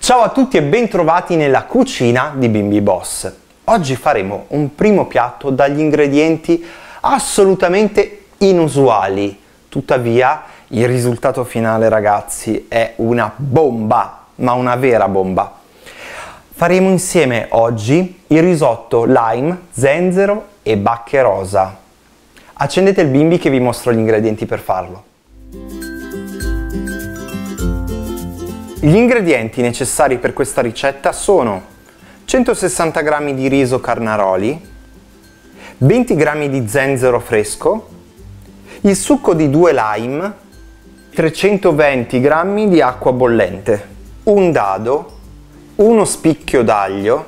Ciao a tutti e bentrovati nella cucina di Bimbi Boss. Oggi faremo un primo piatto dagli ingredienti assolutamente inusuali. Tuttavia il risultato finale, ragazzi, è una bomba, ma una vera bomba. Faremo insieme oggi il risotto lime, zenzero e bacche rosa. Accendete il bimbi che vi mostro gli ingredienti per farlo. Gli ingredienti necessari per questa ricetta sono 160 g di riso Carnaroli, 20 g di zenzero fresco, il succo di 2 lime, 320 g di acqua bollente, un dado, uno spicchio d'aglio,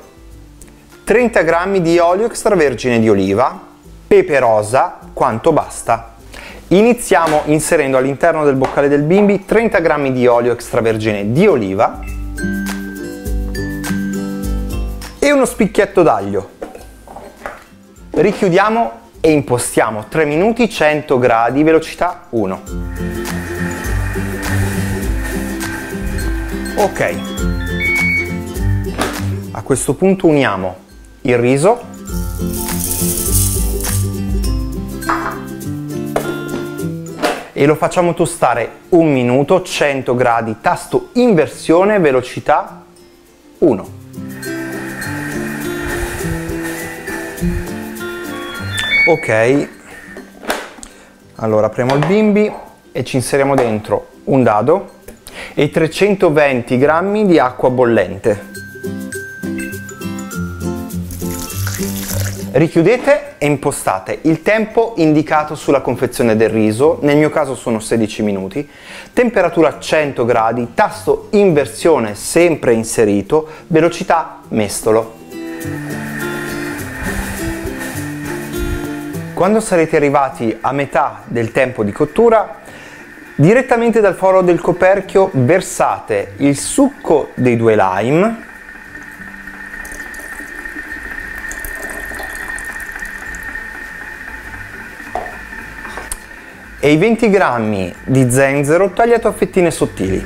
30 g di olio extravergine di oliva, pepe rosa quanto basta. Iniziamo inserendo all'interno del boccale del bimbi 30 g di olio extravergine di oliva e uno spicchietto d'aglio. Richiudiamo e impostiamo 3 minuti 100 gradi, velocità 1. Ok. A questo punto uniamo il riso e lo facciamo tostare 1 minuto, 100 gradi, tasto inversione, velocità 1. Ok, allora apriamo il bimbi e ci inseriamo dentro un dado e 320 g di acqua bollente. Richiudete e impostate il tempo indicato sulla confezione del riso, nel mio caso sono 16 minuti, temperatura 100 gradi, tasto inversione sempre inserito, velocità mestolo. Quando sarete arrivati a metà del tempo di cottura, direttamente dal foro del coperchio versate il succo dei 2 lime e i 20 g di zenzero tagliato a fettine sottili.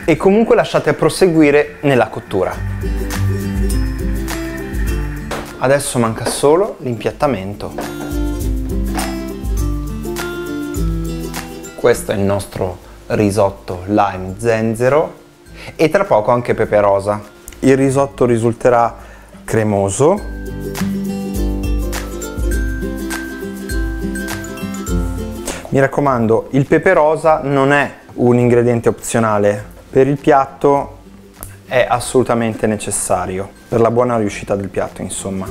E comunque lasciate proseguire nella cottura. Adesso manca solo l'impiattamento. Questo è il nostro risotto lime zenzero e tra poco anche pepe rosa. Il risotto risulterà cremoso. Mi raccomando, il pepe rosa non è un ingrediente opzionale, per il piatto è assolutamente necessario, per la buona riuscita del piatto, insomma.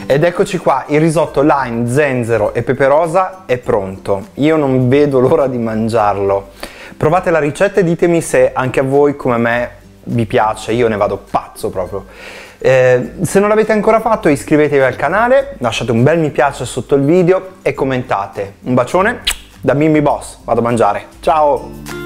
Ed eccoci qua, il risotto lime, zenzero e pepe rosa è pronto. Io non vedo l'ora di mangiarlo. Provate la ricetta e ditemi se anche a voi come me vi piace, io ne vado pazzo proprio. Se non l'avete ancora fatto iscrivetevi al canale, lasciate un bel mi piace sotto il video e commentate. Un bacione da Bimbi Boss, vado a mangiare. Ciao!